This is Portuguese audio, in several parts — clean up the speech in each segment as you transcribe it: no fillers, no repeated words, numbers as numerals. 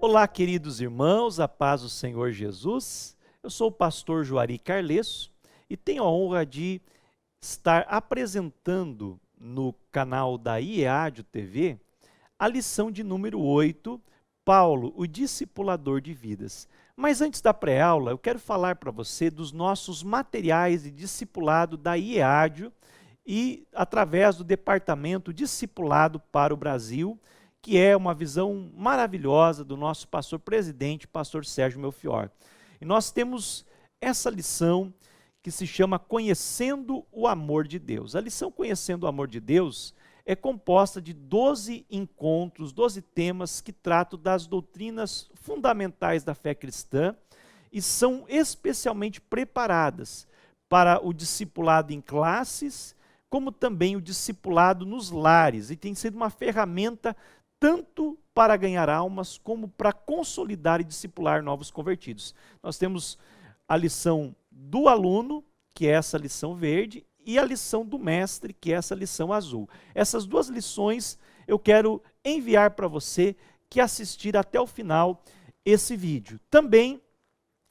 Olá, queridos irmãos, a paz do Senhor Jesus. Eu sou o pastor Juari Carlesso e tenho a honra de estar apresentando no canal da IEAD TV a lição de número 8, Paulo, o discipulador de vidas. Mas antes da pré-aula, eu quero falar para você dos nossos materiais de discipulado da IEAD e através do Departamento Discipulado para o Brasil, que é uma visão maravilhosa do nosso pastor presidente, pastor Sérgio Melfior. E nós temos essa lição que se chama Conhecendo o Amor de Deus. A lição Conhecendo o Amor de Deus é composta de 12 encontros, 12 temas que tratam das doutrinas fundamentais da fé cristã e são especialmente preparadas para o discipulado em classes, como também o discipulado nos lares, e tem sido uma ferramenta tanto para ganhar almas, como para consolidar e discipular novos convertidos. Nós temos a lição do aluno, que é essa lição verde, e a lição do mestre, que é essa lição azul. Essas duas lições eu quero enviar para você que assistir até o final esse vídeo. Também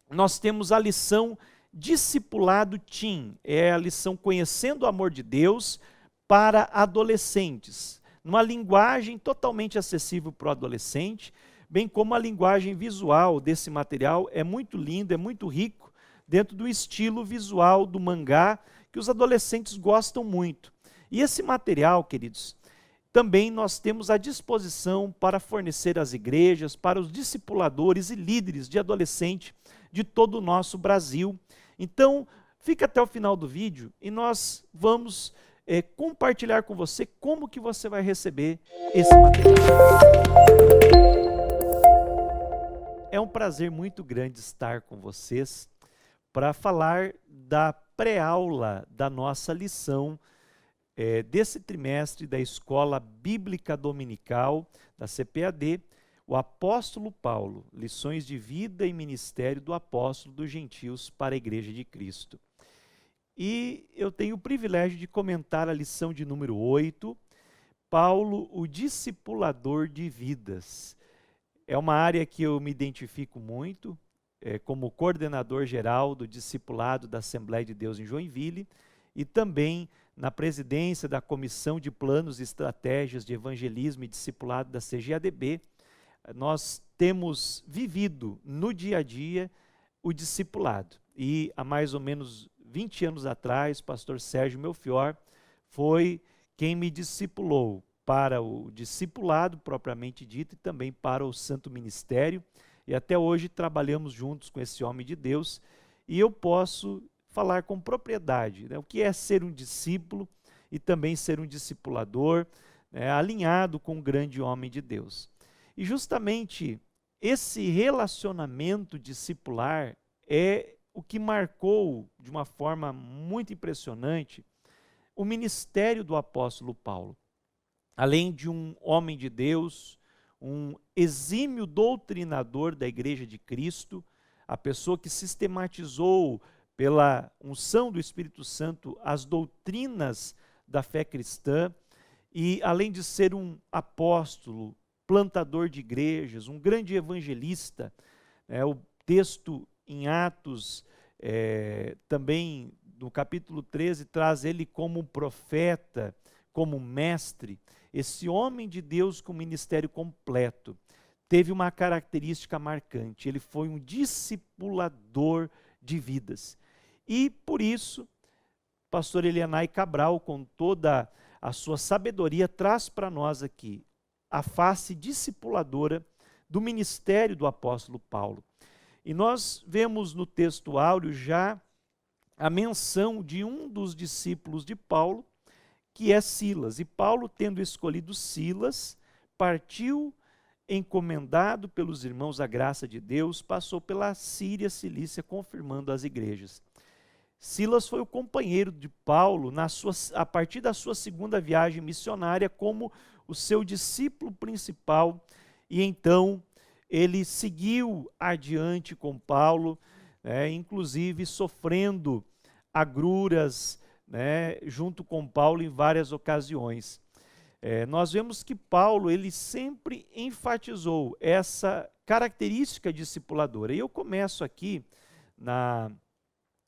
nós temos a lição Discipulado Teen, é a lição Conhecendo o Amor de Deus para adolescentes, numa linguagem totalmente acessível para o adolescente, bem como a linguagem visual desse material é muito lindo, é muito rico, dentro do estilo visual do mangá, que os adolescentes gostam muito. E esse material, queridos, também nós temos à disposição para fornecer às igrejas, para os discipuladores e líderes de adolescente de todo o nosso Brasil. Então, fica até o final do vídeo e nós vamos compartilhar com você como que você vai receber esse material. É um prazer muito grande estar com vocês para falar da pré-aula da nossa lição desse trimestre da Escola Bíblica Dominical da CPAD, o Apóstolo Paulo, lições de vida e ministério do apóstolo dos gentios para a Igreja de Cristo. E eu tenho o privilégio de comentar a lição de número 8, Paulo, o discipulador de vidas. É uma área que eu me identifico muito, como coordenador geral do discipulado da Assembleia de Deus em Joinville e também na presidência da Comissão de Planos e Estratégias de Evangelismo e Discipulado da CGADB. Nós temos vivido no dia a dia o discipulado e há mais ou menos 20 anos atrás, pastor Sérgio Melfior foi quem me discipulou para o discipulado propriamente dito e também para o santo ministério. E até hoje trabalhamos juntos com esse homem de Deus e eu posso falar com propriedade, né, o que é ser um discípulo e também ser um discipulador, né, alinhado com um grande homem de Deus. E justamente esse relacionamento discipular é o que marcou de uma forma muito impressionante o ministério do apóstolo Paulo. Além de um homem de Deus, um exímio doutrinador da Igreja de Cristo, a pessoa que sistematizou pela unção do Espírito Santo as doutrinas da fé cristã, e além de ser um apóstolo, plantador de igrejas, um grande evangelista, o texto em Atos, também no capítulo 13, traz ele como profeta, como mestre. Esse homem de Deus com ministério completo teve uma característica marcante: ele foi um discipulador de vidas. E por isso, pastor Elianai Cabral, com toda a sua sabedoria, traz para nós aqui a face discipuladora do ministério do apóstolo Paulo. E nós vemos no texto áureo já a menção de um dos discípulos de Paulo, que é Silas. E Paulo, tendo escolhido Silas, partiu encomendado pelos irmãos à graça de Deus, passou pela Síria, Cilícia, confirmando as igrejas. Silas foi o companheiro de Paulo a partir da sua segunda viagem missionária como o seu discípulo principal, e então ele seguiu adiante com Paulo, inclusive sofrendo agruras, junto com Paulo em várias ocasiões. nós vemos que Paulo ele sempre enfatizou essa característica discipuladora. E eu começo aqui na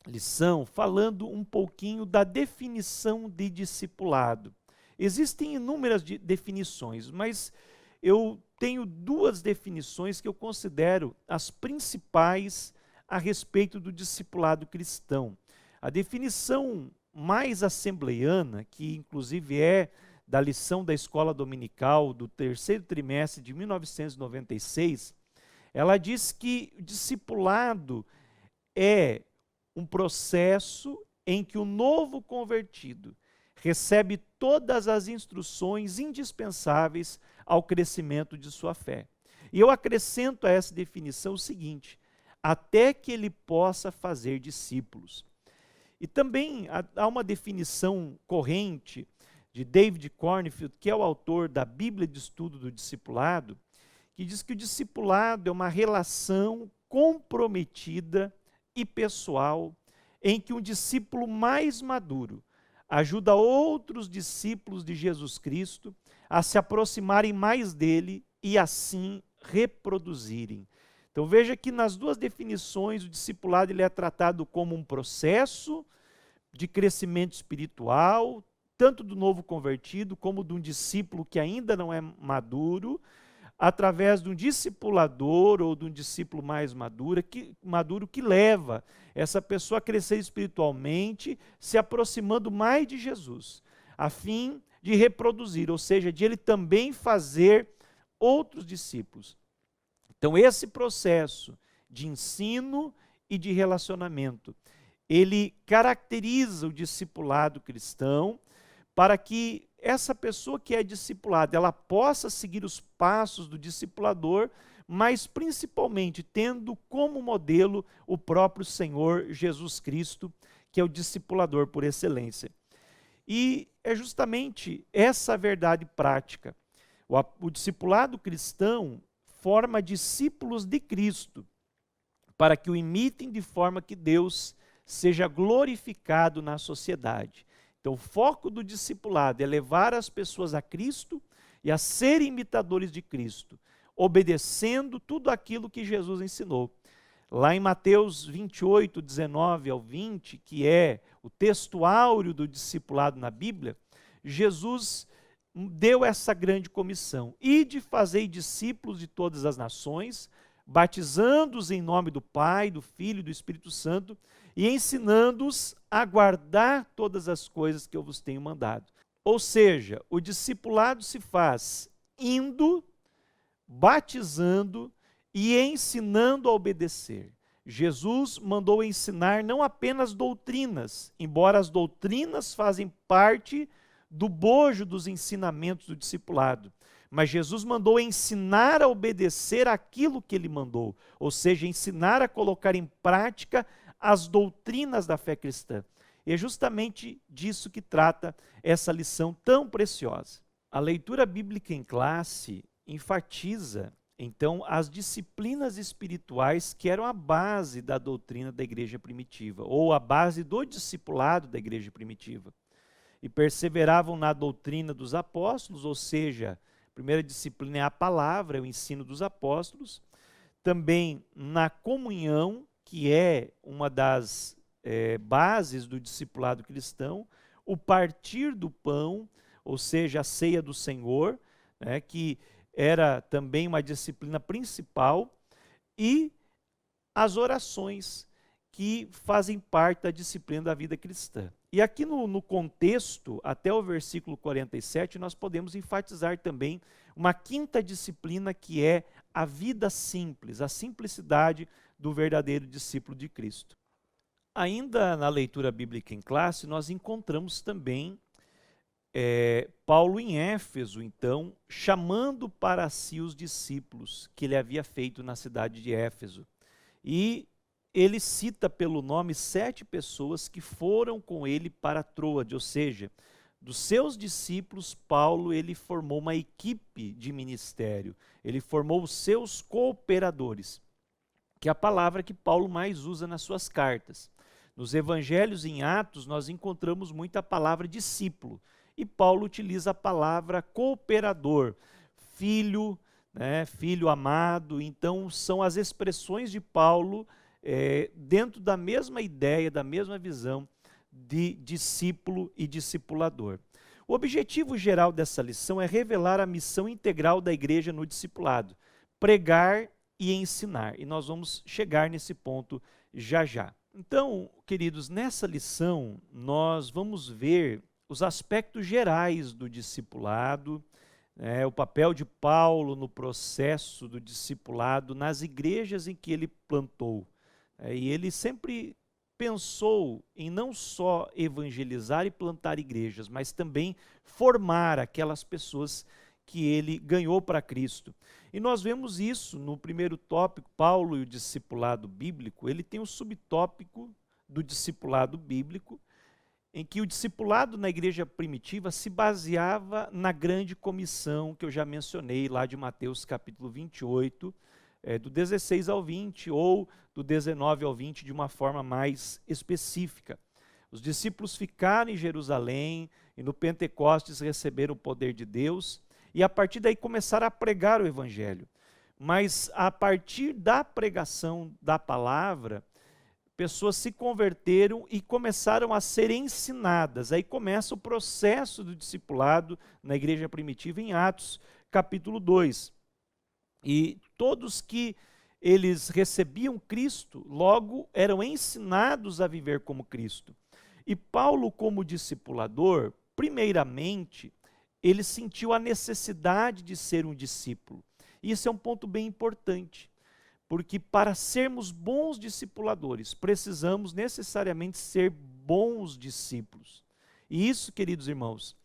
lição falando um pouquinho da definição de discipulado. Existem inúmeras definições, mas eu tenho duas definições que eu considero as principais a respeito do discipulado cristão. A definição mais assembleiana, que inclusive é da lição da escola dominical do terceiro trimestre de 1996, ela diz que o discipulado é um processo em que o novo convertido recebe todas as instruções indispensáveis ao crescimento de sua fé. E eu acrescento a essa definição o seguinte: até que ele possa fazer discípulos. E também há uma definição corrente de David Cornfield, que é o autor da Bíblia de Estudo do Discipulado, que diz que o discipulado é uma relação comprometida e pessoal em que um discípulo mais maduro ajuda outros discípulos de Jesus Cristo a se aproximarem mais dele e assim reproduzirem. Então veja que nas duas definições o discipulado ele é tratado como um processo de crescimento espiritual, tanto do novo convertido como de um discípulo que ainda não é maduro, através de um discipulador ou de um discípulo mais maduro que leva essa pessoa a crescer espiritualmente, se aproximando mais de Jesus, a fim de reproduzir, ou seja, de ele também fazer outros discípulos. Então esse processo de ensino e de relacionamento, ele caracteriza o discipulado cristão para que essa pessoa que é discipulada, ela possa seguir os passos do discipulador, mas principalmente tendo como modelo o próprio Senhor Jesus Cristo, que é o discipulador por excelência. E é justamente essa verdade prática. O discipulado cristão forma discípulos de Cristo, para que o imitem de forma que Deus seja glorificado na sociedade. Então, o foco do discipulado é levar as pessoas a Cristo e a serem imitadores de Cristo, obedecendo tudo aquilo que Jesus ensinou. Lá em Mateus 28, 19 ao 20, que é o texto áureo do discipulado na Bíblia, Jesus deu essa grande comissão: ide fazer discípulos de todas as nações, batizando-os em nome do Pai, do Filho e do Espírito Santo, e ensinando-os a guardar todas as coisas que eu vos tenho mandado. Ou seja, o discipulado se faz indo, batizando e ensinando a obedecer. Jesus mandou ensinar não apenas doutrinas, embora as doutrinas fazem parte do bojo dos ensinamentos do discipulado, mas Jesus mandou ensinar a obedecer aquilo que ele mandou, ou seja, ensinar a colocar em prática as doutrinas da fé cristã. E é justamente disso que trata essa lição tão preciosa. A leitura bíblica em classe enfatiza, então, as disciplinas espirituais que eram a base da doutrina da igreja primitiva, ou a base do discipulado da igreja primitiva. E perseveravam na doutrina dos apóstolos, ou seja, a primeira disciplina é a palavra, é o ensino dos apóstolos. Também na comunhão, que é uma das bases do discipulado cristão, o partir do pão, ou seja, a ceia do Senhor, que era também uma disciplina principal, e as orações, que fazem parte da disciplina da vida cristã. E aqui no contexto, até o versículo 47, nós podemos enfatizar também uma quinta disciplina, que é a vida simples, a simplicidade do verdadeiro discípulo de Cristo. Ainda na leitura bíblica em classe, nós encontramos também Paulo em Éfeso, então, chamando para si os discípulos que ele havia feito na cidade de Éfeso. E ele cita pelo nome 7 pessoas que foram com ele para Troade, ou seja, dos seus discípulos, Paulo ele formou uma equipe de ministério, ele formou os seus cooperadores, que é a palavra que Paulo mais usa nas suas cartas. Nos evangelhos em Atos, nós encontramos muito a palavra discípulo, e Paulo utiliza a palavra cooperador, filho, né, filho amado. Então são as expressões de Paulo dentro da mesma ideia, da mesma visão de discípulo e discipulador. O objetivo geral dessa lição é revelar a missão integral da igreja no discipulado, pregar e ensinar. E nós vamos chegar nesse ponto já já. Então, queridos, nessa lição nós vamos ver os aspectos gerais do discipulado, o papel de Paulo no processo do discipulado nas igrejas em que ele plantou. E ele sempre pensou em não só evangelizar e plantar igrejas, mas também formar aquelas pessoas que ele ganhou para Cristo. E nós vemos isso no primeiro tópico, Paulo e o discipulado bíblico. Ele tem um subtópico do discipulado bíblico, em que o discipulado na igreja primitiva se baseava na grande comissão que eu já mencionei lá de Mateus capítulo 28, do 16 ao 20, ou do 19 ao 20, de uma forma mais específica. Os discípulos ficaram em Jerusalém e no Pentecostes receberam o poder de Deus e a partir daí começaram a pregar o evangelho. Mas a partir da pregação da palavra, pessoas se converteram e começaram a ser ensinadas. Aí começa o processo do discipulado na igreja primitiva em Atos capítulo 2. E todos que eles recebiam Cristo, logo eram ensinados a viver como Cristo. E Paulo, como discipulador, primeiramente, ele sentiu a necessidade de ser um discípulo. E isso é um ponto bem importante, porque para sermos bons discipuladores, precisamos necessariamente ser bons discípulos. E isso, queridos irmãos,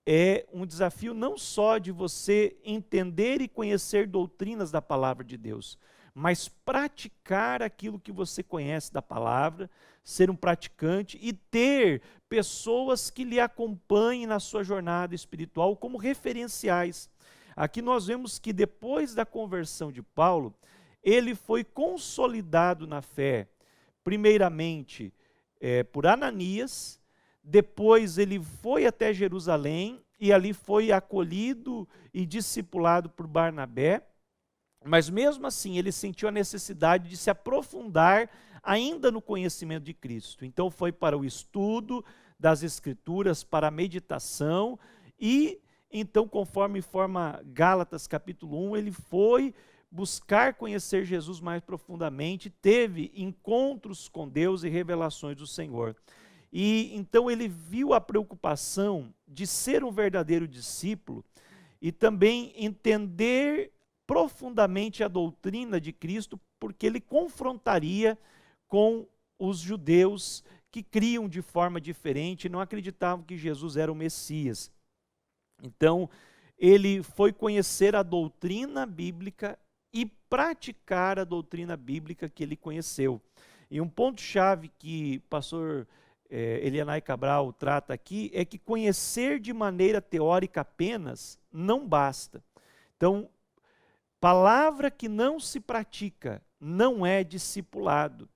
é um desafio não só de você entender e conhecer doutrinas da palavra de Deus, mas praticar aquilo que você conhece da palavra, ser um praticante e ter pessoas que lhe acompanhem na sua jornada espiritual como referenciais. Aqui nós vemos que depois da conversão de Paulo, ele foi consolidado na fé, primeiramente por Ananias. Depois ele foi até Jerusalém e ali foi acolhido e discipulado por Barnabé, mas mesmo assim ele sentiu a necessidade de se aprofundar ainda no conhecimento de Cristo. Então foi para o estudo das Escrituras, para a meditação e então, conforme informa Gálatas capítulo 1, ele foi buscar conhecer Jesus mais profundamente, teve encontros com Deus e revelações do Senhor. E então ele viu a preocupação de ser um verdadeiro discípulo e também entender profundamente a doutrina de Cristo, porque ele confrontaria com os judeus que criam de forma diferente e não acreditavam que Jesus era o Messias. Então, ele foi conhecer a doutrina bíblica e praticar a doutrina bíblica que ele conheceu. E um ponto-chave que o pastor Elianai Cabral trata aqui é que conhecer de maneira teórica apenas não basta. Então, palavra que não se pratica não é discipulado.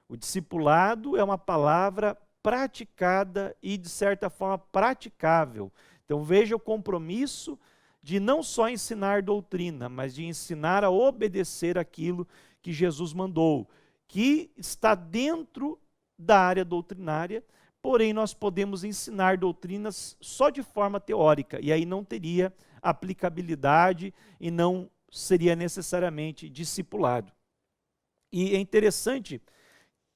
O discipulado é uma palavra praticada e, de certa forma, praticável. Então veja o compromisso de não só ensinar doutrina, mas de ensinar a obedecer aquilo que Jesus mandou, que está dentro da área doutrinária, porém nós podemos ensinar doutrinas só de forma teórica, e aí não teria aplicabilidade e não seria necessariamente discipulado. E é interessante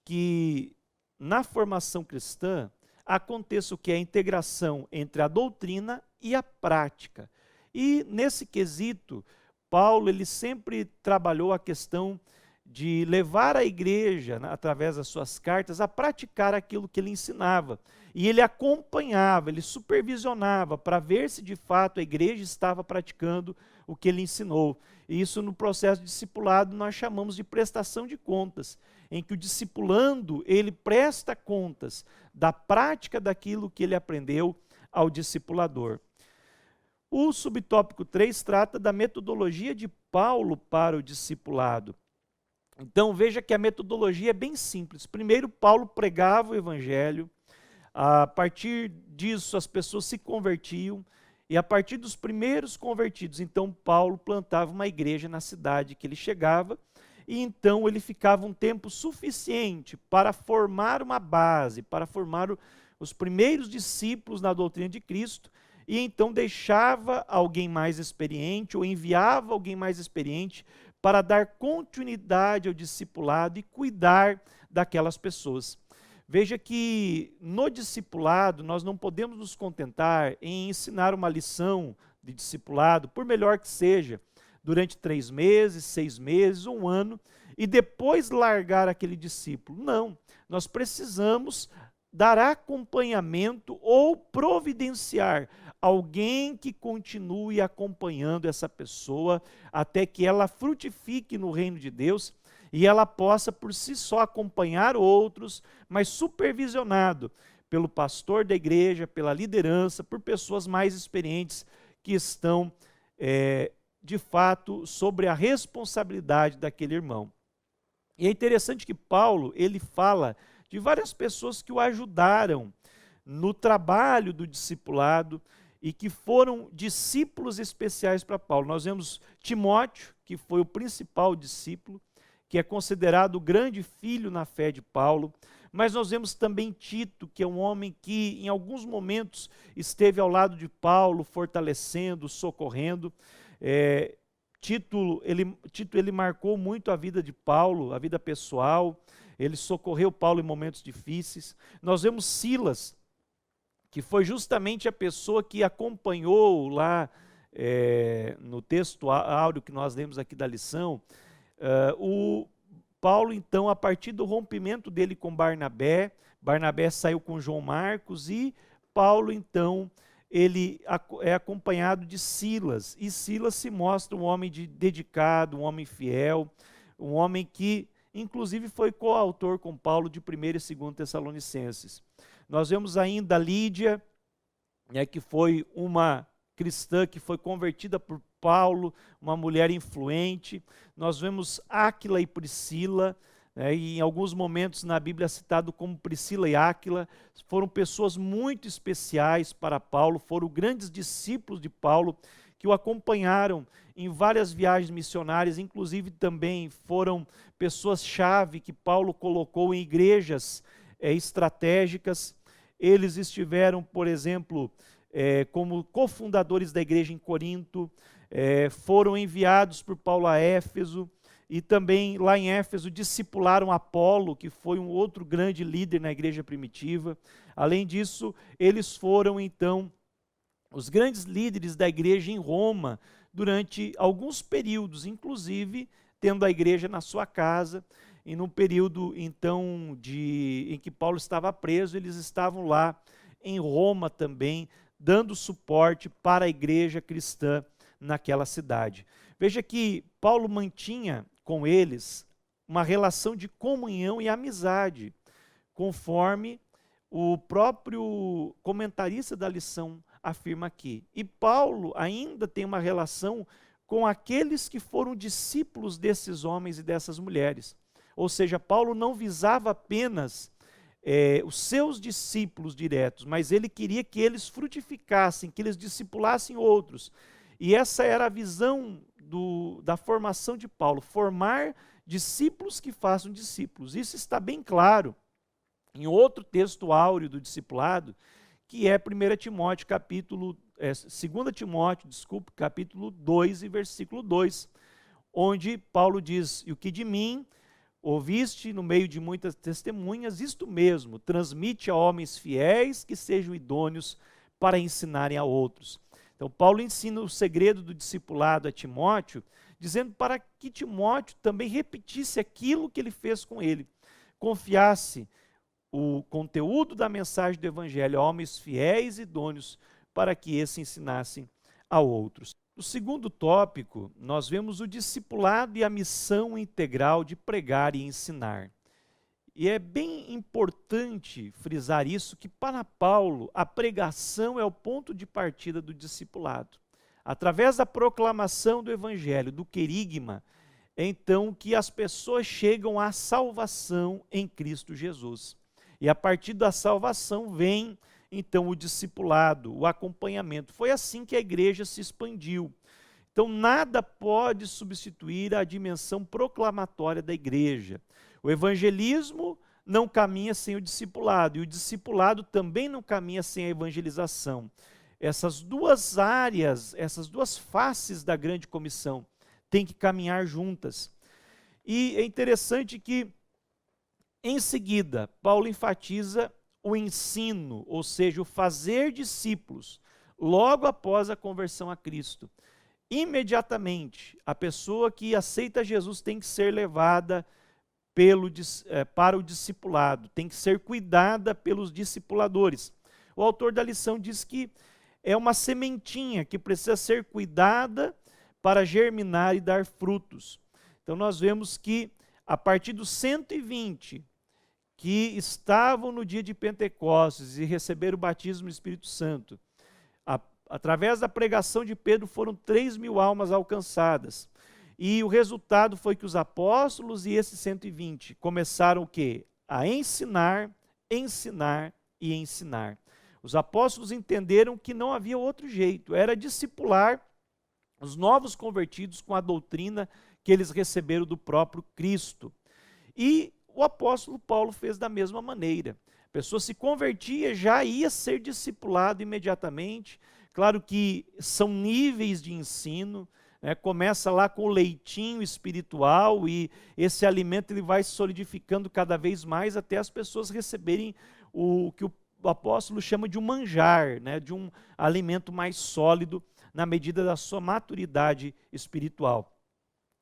que na formação cristã aconteça o que é a integração entre a doutrina e a prática. E nesse quesito, Paulo ele sempre trabalhou a questão de levar a igreja, através das suas cartas, a praticar aquilo que ele ensinava. E ele acompanhava, ele supervisionava para ver se de fato a igreja estava praticando o que ele ensinou. E isso no processo de discipulado nós chamamos de prestação de contas, em que o discipulando ele presta contas da prática daquilo que ele aprendeu ao discipulador. O subtópico 3 trata da metodologia de Paulo para o discipulado. Então veja que a metodologia é bem simples. Primeiro, Paulo pregava o evangelho, A partir disso, as pessoas se convertiam, e a partir dos primeiros convertidos, então Paulo plantava uma igreja na cidade que ele chegava, e então ele ficava um tempo suficiente para formar uma base, para formar os primeiros discípulos na doutrina de Cristo, e então deixava alguém mais experiente, ou enviava alguém mais experiente, para dar continuidade ao discipulado e cuidar daquelas pessoas. Veja que no discipulado nós não podemos nos contentar em ensinar uma lição de discipulado, por melhor que seja, durante 3 meses, 6 meses, 1 ano, e depois largar aquele discípulo. Não, nós precisamos dar acompanhamento ou providenciar alguém que continue acompanhando essa pessoa até que ela frutifique no reino de Deus e ela possa por si só acompanhar outros, mas supervisionado pelo pastor da igreja, pela liderança, por pessoas mais experientes que estão, de fato, sobre a responsabilidade daquele irmão. E é interessante que Paulo, ele fala de várias pessoas que o ajudaram no trabalho do discipulado e que foram discípulos especiais para Paulo. Nós vemos Timóteo, que foi o principal discípulo, que é considerado o grande filho na fé de Paulo, mas nós vemos também Tito, que é um homem que em alguns momentos esteve ao lado de Paulo, fortalecendo, socorrendo. Tito, ele marcou muito a vida de Paulo, a vida pessoal, ele socorreu Paulo em momentos difíceis. Nós vemos Silas, que foi justamente a pessoa que acompanhou lá no texto áureo que nós lemos aqui da lição, o Paulo, então, a partir do rompimento dele com Barnabé, Barnabé saiu com João Marcos e Paulo, então, ele é acompanhado de Silas, e Silas se mostra um homem dedicado, um homem fiel, um homem que, inclusive, foi coautor com Paulo de 1º e 2º Tessalonicenses. Nós vemos ainda Lídia, que foi uma cristã que foi convertida por Paulo, uma mulher influente. Nós vemos Áquila e Priscila, e em alguns momentos na Bíblia é citado como Priscila e Áquila, foram pessoas muito especiais para Paulo, foram grandes discípulos de Paulo, que o acompanharam em várias viagens missionárias, inclusive também foram pessoas-chave que Paulo colocou em igrejas estratégicas. Eles estiveram, por exemplo, como cofundadores da igreja em Corinto, foram enviados por Paulo a Éfeso, e também lá em Éfeso discipularam Apolo, que foi um outro grande líder na igreja primitiva. Além disso, eles foram então os grandes líderes da igreja em Roma durante alguns períodos, inclusive tendo a igreja na sua casa. E no período então em que Paulo estava preso, eles estavam lá em Roma também, dando suporte para a igreja cristã naquela cidade. Veja que Paulo mantinha com eles uma relação de comunhão e amizade, conforme o próprio comentarista da lição afirma aqui. E Paulo ainda tem uma relação com aqueles que foram discípulos desses homens e dessas mulheres. Ou seja, Paulo não visava apenas os seus discípulos diretos, mas ele queria que eles frutificassem, que eles discipulassem outros. E essa era a visão da formação de Paulo, formar discípulos que façam discípulos. Isso está bem claro em outro texto áureo do discipulado, que é 2 Timóteo, capítulo 2 e versículo 2, onde Paulo diz: "E o que de mim ouviste no meio de muitas testemunhas, isto mesmo, transmite a homens fiéis que sejam idôneos para ensinarem a outros." Então, Paulo ensina o segredo do discipulado a Timóteo, dizendo para que Timóteo também repetisse aquilo que ele fez com ele, confiasse o conteúdo da mensagem do evangelho a homens fiéis e idôneos para que esses ensinassem a outros. No segundo tópico, nós vemos o discipulado e a missão integral de pregar e ensinar. E é bem importante frisar isso, que para Paulo a pregação é o ponto de partida do discipulado. Através da proclamação do evangelho, do querigma, é então que as pessoas chegam à salvação em Cristo Jesus. E a partir da salvação vem, então, o discipulado, o acompanhamento. Foi assim que a igreja se expandiu. Então, nada pode substituir a dimensão proclamatória da igreja. O evangelismo não caminha sem o discipulado, e o discipulado também não caminha sem a evangelização. Essas duas áreas, essas duas faces da grande comissão têm que caminhar juntas. E é interessante que, em seguida, Paulo enfatiza o ensino, ou seja, o fazer discípulos, logo após a conversão a Cristo. Imediatamente, a pessoa que aceita Jesus tem que ser levada para o discipulado, tem que ser cuidada pelos discipuladores. O autor da lição diz que é uma sementinha que precisa ser cuidada para germinar e dar frutos. Então nós vemos que a partir dos 120 que estavam no dia de Pentecostes e receberam o batismo do Espírito Santo, através da pregação de Pedro foram 3.000 almas alcançadas. E o resultado foi que os apóstolos e esses 120 começaram o quê? A ensinar, ensinar e ensinar. Os apóstolos entenderam que não havia outro jeito, era discipular os novos convertidos com a doutrina que eles receberam do próprio Cristo. E o apóstolo Paulo fez da mesma maneira. A pessoa se convertia, já ia ser discipulado imediatamente. Claro que são níveis de ensino, começa lá com o leitinho espiritual e esse alimento ele vai se solidificando cada vez mais até as pessoas receberem o que o apóstolo chama de um manjar, de um alimento mais sólido na medida da sua maturidade espiritual.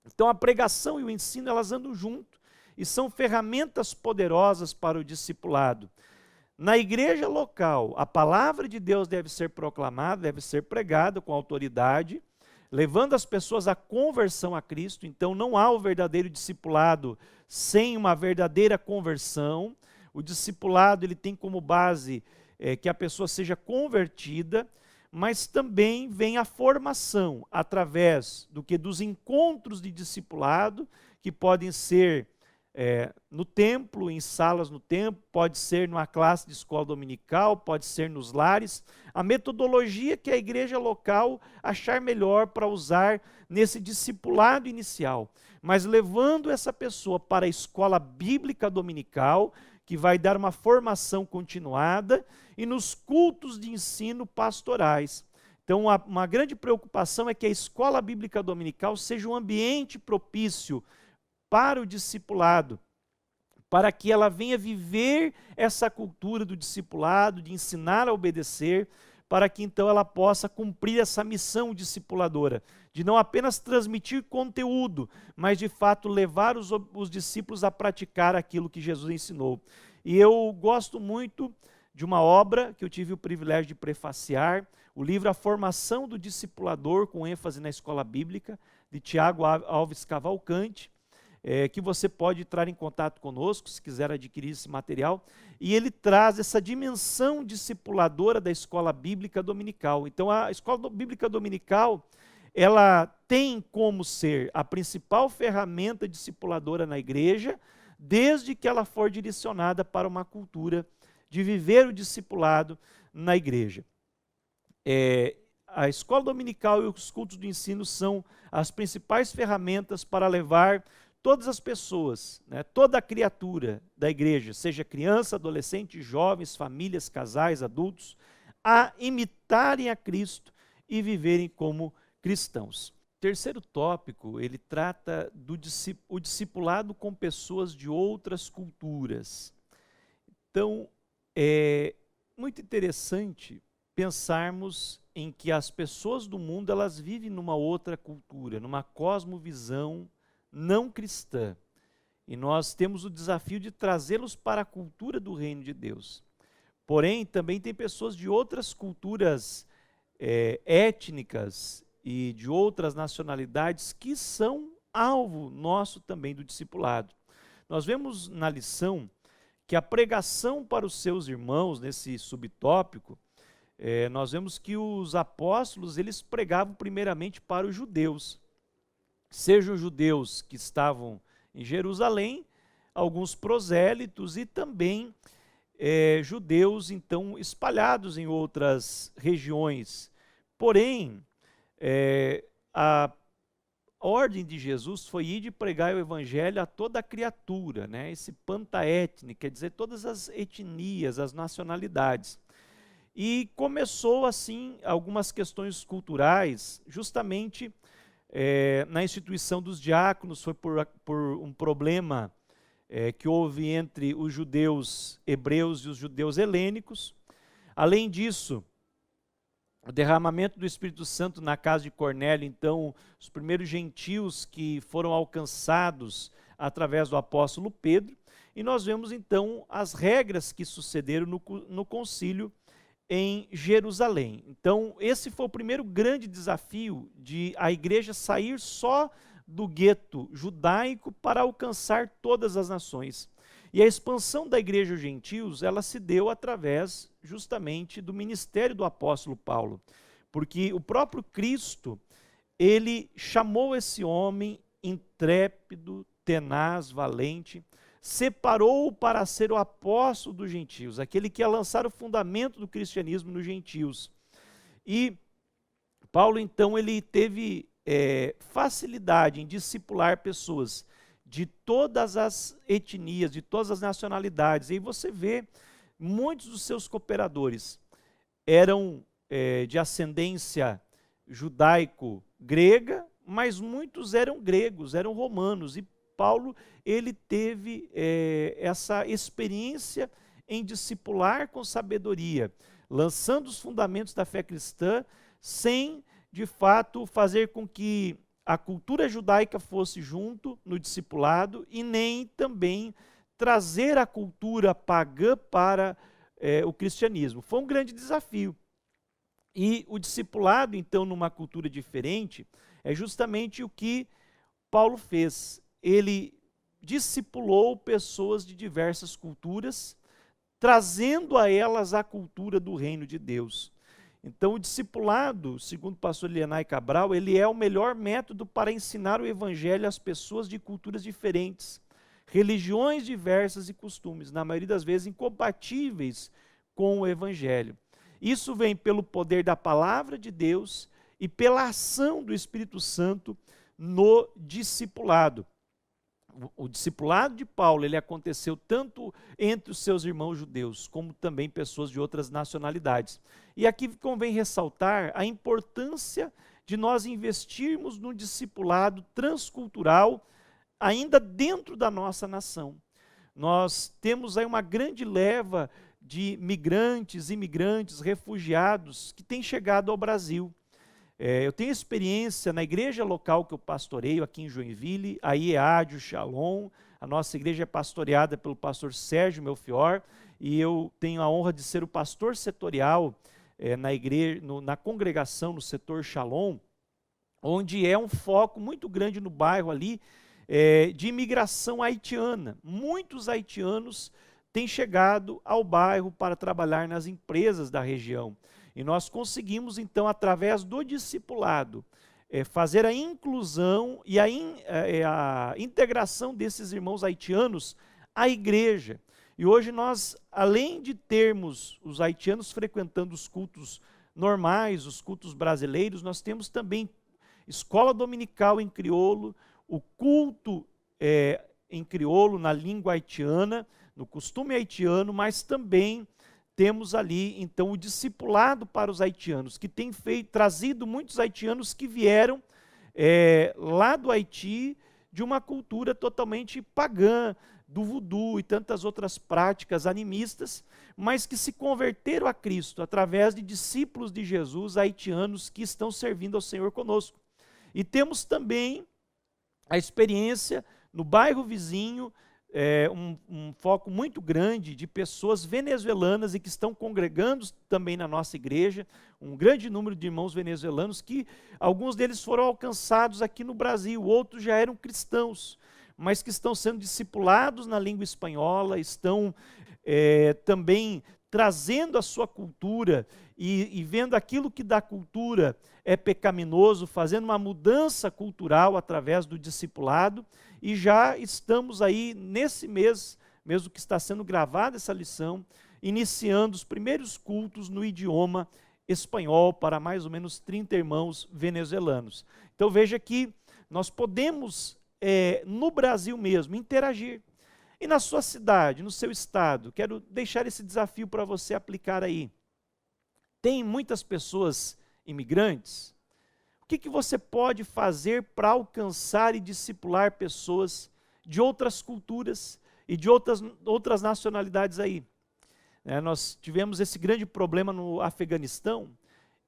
Então a pregação e o ensino elas andam junto e são ferramentas poderosas para o discipulado. Na igreja local, a palavra de Deus deve ser proclamada, deve ser pregada com autoridade, levando as pessoas à conversão a Cristo. Então não há o verdadeiro discipulado sem uma verdadeira conversão. O discipulado ele tem como base que a pessoa seja convertida, mas também vem a formação através dos encontros de discipulado, que podem ser no templo, em salas no templo, pode ser numa classe de escola dominical, pode ser nos lares, a metodologia que a igreja local achar melhor para usar nesse discipulado inicial, mas levando essa pessoa para a escola bíblica dominical, que vai dar uma formação continuada, e nos cultos de ensino pastorais. Então, uma grande preocupação é que a escola bíblica dominical seja um ambiente propício para o discipulado, para que ela venha viver essa cultura do discipulado, de ensinar a obedecer, para que então ela possa cumprir essa missão discipuladora, de não apenas transmitir conteúdo, mas de fato levar os discípulos a praticar aquilo que Jesus ensinou. E eu gosto muito de uma obra que eu tive o privilégio de prefaciar, o livro A Formação do Discipulador, com ênfase na escola bíblica, de Tiago Alves Cavalcante, que você pode entrar em contato conosco, se quiser adquirir esse material, e ele traz essa dimensão discipuladora da escola bíblica dominical. Então a escola bíblica dominical, ela tem como ser a principal ferramenta discipuladora na igreja, desde que ela for direcionada para uma cultura de viver o discipulado na igreja. A escola dominical e os cultos de ensino são as principais ferramentas para levar todas as pessoas, toda a criatura da igreja, seja criança, adolescente, jovens, famílias, casais, adultos, a imitarem a Cristo e viverem como cristãos. Terceiro tópico, ele trata do discipulado com pessoas de outras culturas. Então, é muito interessante pensarmos em que as pessoas do mundo, elas vivem numa outra cultura, numa cosmovisão não cristã. E nós temos o desafio de trazê-los para a cultura do reino de Deus. Porém, também tem pessoas de outras culturas étnicas e de outras nacionalidades que são alvo nosso também do discipulado. Nós vemos na lição que a pregação para os seus irmãos, nesse subtópico, nós vemos que os apóstolos, eles pregavam primeiramente para os judeus. Sejam os judeus que estavam em Jerusalém, alguns prosélitos e também judeus, então, espalhados em outras regiões. Porém, a ordem de Jesus foi ir de pregar o evangelho a toda a criatura, né? Esse pantaétnico, quer dizer, todas as etnias, as nacionalidades. E começou, assim, algumas questões culturais, justamente na instituição dos diáconos, foi por um problema que houve entre os judeus hebreus e os judeus helênicos. Além disso, o derramamento do Espírito Santo na casa de Cornélio, então, os primeiros gentios que foram alcançados através do apóstolo Pedro, e nós vemos então as regras que sucederam no concílio em Jerusalém. Então, esse foi o primeiro grande desafio de a igreja sair só do gueto judaico para alcançar todas as nações. E a expansão da igreja aos gentios, ela se deu através justamente do ministério do apóstolo Paulo, porque o próprio Cristo, ele chamou esse homem intrépido, tenaz, valente, separou-o para ser o apóstolo dos gentios, aquele que ia lançar o fundamento do cristianismo nos gentios. E Paulo, então, ele teve facilidade em discipular pessoas de todas as etnias, de todas as nacionalidades. E aí você vê, muitos dos seus cooperadores eram de ascendência judaico-grega, mas muitos eram gregos, eram romanos. E Paulo, ele teve essa experiência em discipular com sabedoria, lançando os fundamentos da fé cristã, sem, de fato, fazer com que a cultura judaica fosse junto no discipulado e nem também trazer a cultura pagã para o cristianismo. Foi um grande desafio. E o discipulado, então, numa cultura diferente, é justamente o que Paulo fez. Ele discipulou pessoas de diversas culturas, trazendo a elas a cultura do reino de Deus. Então, o discipulado, segundo o pastor Lienay Cabral, ele é o melhor método para ensinar o evangelho às pessoas de culturas diferentes, religiões diversas e costumes, na maioria das vezes incompatíveis com o evangelho. Isso vem pelo poder da palavra de Deus e pela ação do Espírito Santo no discipulado. O discipulado de Paulo, ele aconteceu tanto entre os seus irmãos judeus, como também pessoas de outras nacionalidades. E aqui convém ressaltar a importância de nós investirmos no discipulado transcultural, ainda dentro da nossa nação. Nós temos aí uma grande leva de migrantes, imigrantes, refugiados, que têm chegado ao Brasil. Eu tenho experiência na igreja local que eu pastoreio aqui em Joinville, a IEAD, o Shalom. A nossa igreja é pastoreada pelo pastor Sérgio Melfior, e eu tenho a honra de ser o pastor setorial na igreja, na congregação, no setor Shalom, onde é um foco muito grande no bairro ali de imigração haitiana. Muitos haitianos têm chegado ao bairro para trabalhar nas empresas da região. E nós conseguimos, então, através do discipulado, fazer a inclusão e a integração desses irmãos haitianos à igreja. E hoje nós, além de termos os haitianos frequentando os cultos normais, os cultos brasileiros, nós temos também escola dominical em crioulo, o culto em crioulo, na língua haitiana, no costume haitiano, mas também temos ali, então, o discipulado para os haitianos, que tem trazido muitos haitianos que vieram lá do Haiti, de uma cultura totalmente pagã, do voodoo e tantas outras práticas animistas, mas que se converteram a Cristo através de discípulos de Jesus haitianos que estão servindo ao Senhor conosco. E temos também a experiência no bairro vizinho, um foco muito grande de pessoas venezuelanas e que estão congregando também na nossa igreja, um grande número de irmãos venezuelanos que alguns deles foram alcançados aqui no Brasil, outros já eram cristãos, mas que estão sendo discipulados na língua espanhola, estão também trazendo a sua cultura e vendo aquilo que da cultura é pecaminoso, fazendo uma mudança cultural através do discipulado. E já estamos aí, nesse mês, mesmo que está sendo gravada essa lição, iniciando os primeiros cultos no idioma espanhol para mais ou menos 30 irmãos venezuelanos. Então veja que nós podemos, no Brasil mesmo, interagir. E na sua cidade, no seu estado, quero deixar esse desafio para você aplicar aí. Tem muitas pessoas imigrantes. O que você pode fazer para alcançar e discipular pessoas de outras culturas e de outras nacionalidades aí? Nós tivemos esse grande problema no Afeganistão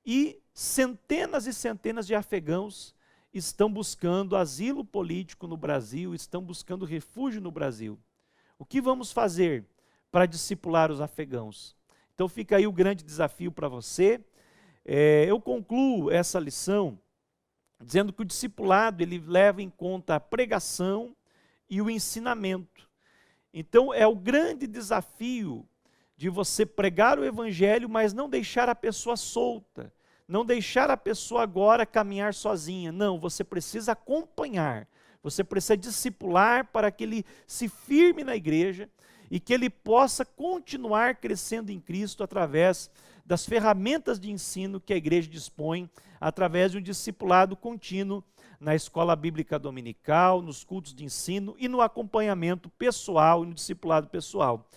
e centenas e centenas de afegãos estão buscando asilo político no Brasil, estão buscando refúgio no Brasil. O que vamos fazer para discipular os afegãos? Então fica aí o grande desafio para você. Eu concluo essa lição dizendo que o discipulado ele leva em conta a pregação e o ensinamento. Então é o grande desafio de você pregar o evangelho, mas não deixar a pessoa solta, não deixar a pessoa agora caminhar sozinha. Não, você precisa acompanhar, você precisa discipular para que ele se firme na igreja e que ele possa continuar crescendo em Cristo através das ferramentas de ensino que a igreja dispõe, através de um discipulado contínuo na escola bíblica dominical, nos cultos de ensino e no acompanhamento pessoal e no discipulado pessoal.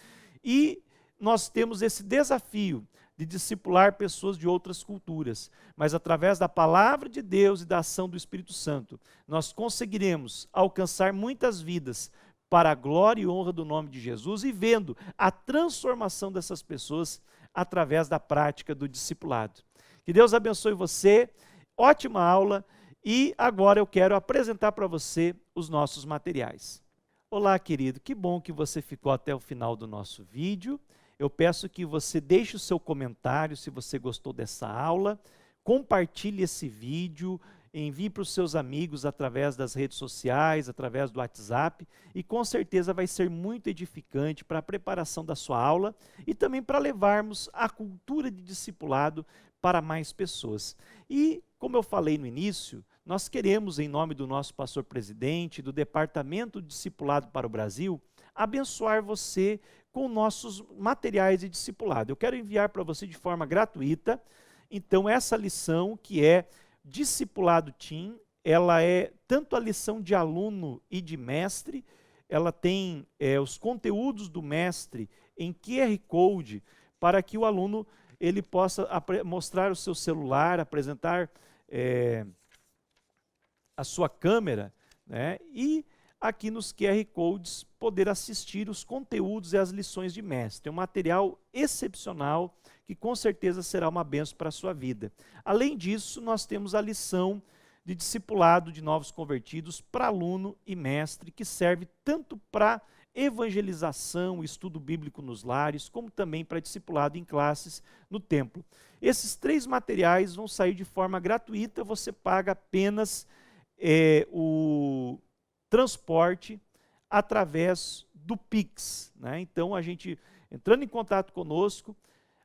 E nós temos esse desafio de discipular pessoas de outras culturas, mas através da palavra de Deus e da ação do Espírito Santo, nós conseguiremos alcançar muitas vidas para a glória e honra do nome de Jesus e vendo a transformação dessas pessoas através da prática do discipulado. Que Deus abençoe você, ótima aula, e agora eu quero apresentar para você os nossos materiais. Olá, querido, que bom que você ficou até o final do nosso vídeo. Eu peço que você deixe o seu comentário se você gostou dessa aula, compartilhe esse vídeo, envie para os seus amigos através das redes sociais, através do WhatsApp, e com certeza vai ser muito edificante para a preparação da sua aula e também para levarmos a cultura de discipulado para mais pessoas. E, como eu falei no início, nós queremos, em nome do nosso pastor presidente, do Departamento de Discipulado para o Brasil, abençoar você com nossos materiais de discipulado. Eu quero enviar para você de forma gratuita, então, essa lição que é Discipulado Team, ela é tanto a lição de aluno e de mestre, ela tem os conteúdos do mestre em QR Code, para que o aluno ele possa mostrar o seu celular, apresentar a sua câmera, né, e aqui nos QR Codes poder assistir os conteúdos e as lições de mestre. É um material excepcional que com certeza será uma bênção para a sua vida. Além disso, nós temos a lição de discipulado de novos convertidos para aluno e mestre, que serve tanto para evangelização, estudo bíblico nos lares, como também para discipulado em classes no templo. Esses 3 materiais vão sair de forma gratuita, você paga apenas o transporte através do Pix, né? Então, a gente entrando em contato conosco,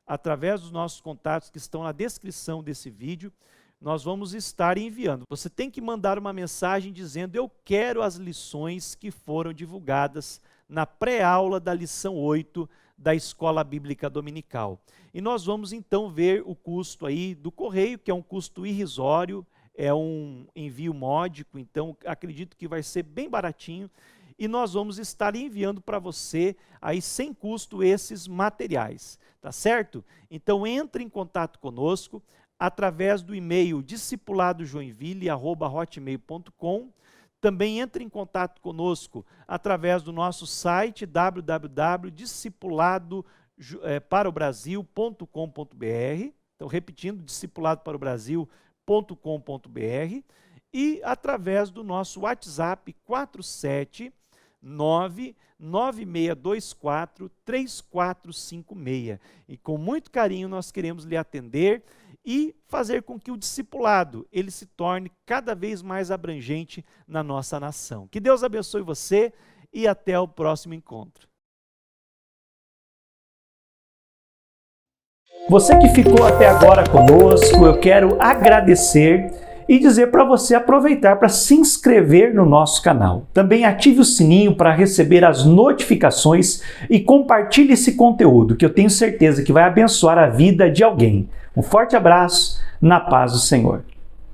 através dos nossos contatos que estão na descrição desse vídeo, nós vamos estar enviando. Você tem que mandar uma mensagem dizendo: eu quero as lições que foram divulgadas na pré-aula da lição 8 da Escola Bíblica Dominical. E nós vamos então ver o custo aí do correio, que é um custo irrisório, é um envio módico, então acredito que vai ser bem baratinho, e nós vamos estar enviando para você aí sem custo esses materiais, tá certo? Então entre em contato conosco através do e-mail discipuladojoinville@hotmail.com. Também entre em contato conosco através do nosso site www.discipuladoparobrasil.com.br. Então repetindo, discipuladoparobrasil.com.br, e através do nosso WhatsApp 47996243456. E com muito carinho nós queremos lhe atender e fazer com que o discipulado ele se torne cada vez mais abrangente na nossa nação. Que Deus abençoe você e até o próximo encontro. Você que ficou até agora conosco, eu quero agradecer e dizer para você aproveitar para se inscrever no nosso canal. Também ative o sininho para receber as notificações e compartilhe esse conteúdo que eu tenho certeza que vai abençoar a vida de alguém. Um forte abraço, na paz do Senhor.